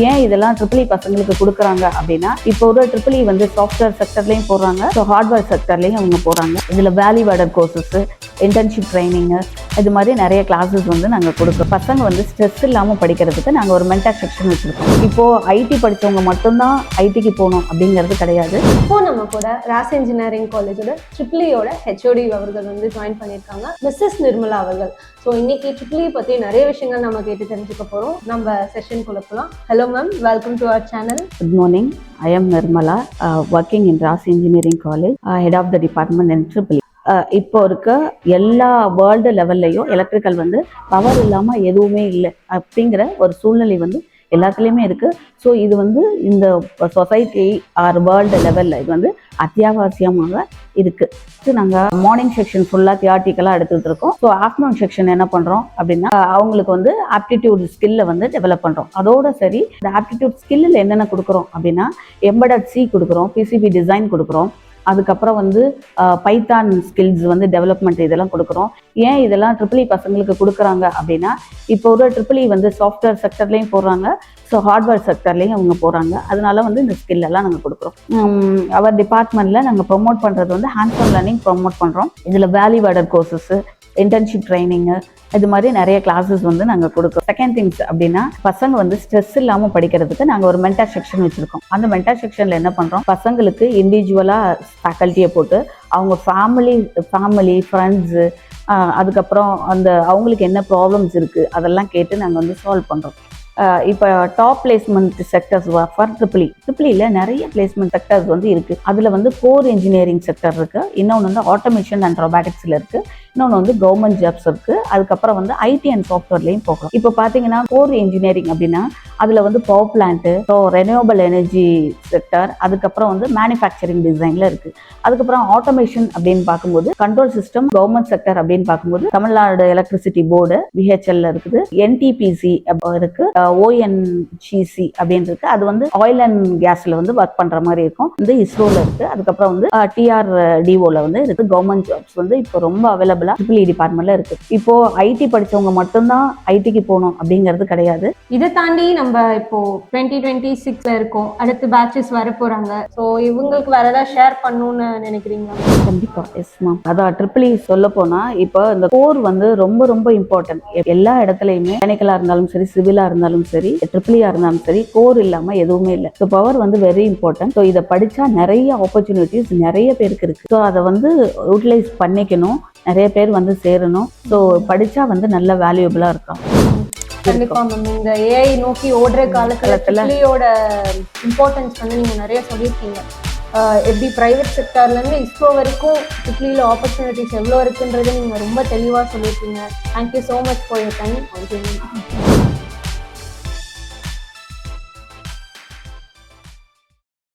ஏன் இதெல்லாம் ட்ரிபிள் பசங்களுக்கு கொடுக்குறாங்க அப்படின்னா, இப்போ ஒரு ட்ரிபிள் வந்து சாஃப்ட்வேர் செக்டர்லையும் போடுறாங்க, ஸோ ஹார்ட்வேர் செக்டர்லையும் அவங்க போகிறாங்க. இதில் value added courses, internship training, இது மாதிரி நிறைய கிளாஸஸ் வந்து நாங்கள் கொடுக்குறோம். பசங்க வந்து ஸ்ட்ரெஸ் இல்லாமல் படிக்கிறதுக்கு நாங்கள் ஒரு மென்டார் செக்ஷன் வச்சுருக்கோம். இப்போது ஐடி படித்தவங்க மட்டும்தான் ஐடிக்கு போகணும் அப்படிங்கிறது கிடையாது. இப்போ நம்ம கூட ராஸ் இன்ஜினியரிங் காலேஜோட ட்ரிபிள்இயோட ஹெச்ஓடி அவர்கள் வந்து ஜாயின் பண்ணியிருக்காங்க, மிஸ்ஸஸ் நிர்மலா அவர்கள். ஸோ இன்னைக்கு ட்ரிபிள்இ பற்றி நிறைய விஷயங்கள் நம்ம கேட்டு தெரிஞ்சுக்க போகிறோம். நம்ம செஷன் குழப்பலாம். Hello ma'am, welcome to our channel. Good morning, I am Nirmala, working in RAS Engineering College, head of the department in Tripoli. இப்போ இருக்க எல்லா வேர்ல்டு லெவல்லையும் எலக்ட்ரிக்கல் வந்து பவர் இல்லாமல் எதுவுமே இல்லை அப்படிங்கிற ஒரு சூழ்நிலை வந்து எல்லாத்துலேயுமே இருக்குது. ஸோ இது வந்து இந்த சொசைட்டி ஆர் வேர்ல்டு லெவலில் இது வந்து அத்தியாவசியமாக இருக்குது. நாங்கள் மார்னிங் செக்ஷன் ஃபுல்லாக தியாட்டிக்கலாக எடுத்துகிட்டு இருக்கோம். ஸோ ஆஃப்டர்நூன் செக்ஷன் என்ன பண்ணுறோம் அப்படின்னா, அவங்களுக்கு வந்து ஆப்டிடியூட் ஸ்கில்லை வந்து டெவலப் பண்ணுறோம். அதோட சரி, இந்த ஆப்டிடியூட் ஸ்கில்லில் என்னென்ன கொடுக்குறோம் அப்படின்னா, எம்பெடட் சி கொடுக்குறோம், பிசிபி டிசைன் கொடுக்குறோம், அதுக்கப்புறம் வந்து பைத்தான் ஸ்கில்ஸ் வந்து டெவலப்மெண்ட் இதெல்லாம் கொடுக்குறோம். ஏன் இதெல்லாம் ட்ரிபிள் பசங்களுக்கு கொடுக்குறாங்க அப்படின்னா, இப்போ ஒரு ட்ரிபிள் வந்து சாஃப்ட்வேர் செக்டர்லையும் போடுறாங்க, ஸோ ஹார்ட்வேர் செக்டர்லையும் அவங்க போகிறாங்க. அதனால வந்து இந்த ஸ்கில் எல்லாம் நாங்கள் கொடுக்குறோம். அவர் டிபார்ட்மெண்ட்டில் நாங்கள் ப்ரொமோட் பண்ணுறது வந்து ஹேண்ட்ஸ் ஆன் லேர்னிங் ப்ரொமோட் பண்ணுறோம். இதில் வேல்யூ ஆடட் கோர்சஸ்ஸு, இன்டர்ன்ஷிப் ட்ரைனிங்கு, இது மாதிரி நிறைய கிளாஸஸ் வந்து நாங்கள் கொடுக்குறோம். செகண்ட் திங்ஸ் அப்படின்னா, பசங்க வந்து ஸ்ட்ரெஸ் இல்லாமல் படிக்கிறதுக்கு நாங்கள் ஒரு மென்டார் செக்ஷன் வச்சுருக்கோம். அந்த மென்டார் செக்ஷனில் என்ன பண்ணுறோம், பசங்களுக்கு இண்டிவிஜுவலாக ஃபேக்கல்ட்டியை போட்டு அவங்க ஃபேமிலி ஃப்ரெண்ட்ஸு, அதுக்கப்புறம் அவங்களுக்கு என்ன ப்ராப்ளம்ஸ் இருக்குது அதெல்லாம் கேட்டு நாங்கள் வந்து சால்வ் பண்ணுறோம். இப்போ டாப் பிளேஸ்மெண்ட் செக்டர்ஸ் ஃபார் ட்ரிபிளியில் நிறைய பிளேஸ்மெண்ட் செக்டர்ஸ் வந்து இருக்குது. அதில் வந்து கோர் இன்ஜினியரிங் செக்டர் இருக்குது, இன்னொன்று வந்து ஆட்டோமேஷன் அண்ட் ரொபாட்டிக்ஸில் இருக்குது, இன்னொன்று வந்து கவர்மெண்ட் ஜாப்ஸ் இருக்குது, அதுக்கப்புறம் வந்து ஐடி அண்ட் சாஃப்ட்வேர்லையும் போகலாம். இப்போ பார்த்தீங்கன்னா கோர் இன்ஜினியரிங் அப்படின்னா அதில் வந்து power plant, so renewable energy sector, அதுக்கப்புறம் வந்து மேனுஃபேக்சரிங் டிசைனில் இருக்குது. அதுக்கப்புறம் ஆட்டோமேஷன் அப்படின்னு பார்க்கும்போது கண்ட்ரோல் சிஸ்டம், கவர்மெண்ட் செக்டர் அப்படின்னு பார்க்கும்போது தமிழ்நாடு எலக்ட்ரிசிட்டி போர்டு விஹெச்எல்ல இருக்குது, என்டிபிசி இருக்குது, ஓஎன்ஜிசி அப்படின்னு இருக்கு. அது வந்து ஆயில் அண்ட் கேஸ்ல வந்து ஒர்க் பண்ற மாதிரி இருக்கும். இந்த இஸ்ரோல இருக்கு. அதுக்கப்புறம் வந்து டிஆர்டிஓல வந்து இருக்கு. கவர்மெண்ட் ஜாப்ஸ் வந்து இப்போ ரொம்ப அவைலபிளா ட்ரிபிள் டிபார்ட்மெண்ட்ல இருக்கு. இப்போ ஐடி படிச்சவங்க மட்டும்தான் ஐடிக்கு போகணும் அப்படிங்கிறது கிடையாது. இதை தாண்டி நம்ம இப்போ 2026ல இருக்கோம், அடுத்த பேட்சஸ் வர போறாங்க. ஸோ இவங்களுக்கு வேற ஏதாவது ஷேர் பண்ணணும்னு நினைக்கிறீங்களா? கண்டிப்பா, எஸ் மேம். அதான் ட்ரிபிள் சொல்ல போனா, இப்போ இந்த கோர் வந்து ரொம்ப ரொம்ப இம்பார்ட்டன்ட். எல்லா இடத்துலயுமே மெக்கானிக்கலா இருந்தாலும் சரி, சிவிலா இருந்தாலும் சரி, ட்ரிபிளியா இருந்தாலும் சரி, கோர் இல்லாம எதுவுமே இல்லை. ஸோ பவர் வந்து வெரி இம்பார்ட்டன்ட். ஸோ இதை படிச்சா நிறைய ஆப்பர்ச்சுனிட்டிஸ் நிறைய பேருக்கு இருக்கு. ஸோ அதை வந்து யூட்டிலைஸ் பண்ணிக்கணும், நிறைய பேர் வந்து சேரணும். ஸோ படிச்சா வந்து நல்ல வேல்யூபிளா இருக்கும். கண்டிப்பா மேம். இந்த ஏஐ நோக்கி ஓடுற காலகட்டத்துல இம்பார்ட்டன்ஸ் வந்து நீங்க நிறைய சொல்லியிருக்கீங்க. எப்படி பிரைவேட் செக்டர்லேருந்து இஸ்ரோ வரைக்கும் ட்ரிபிள்இல ஆப்பர்ச்சுனிட்டிஸ் எவ்வளோ இருக்குன்றது நீங்கள் ரொம்ப தெளிவாக சொல்லியிருக்கீங்க. Thank you so much for your time.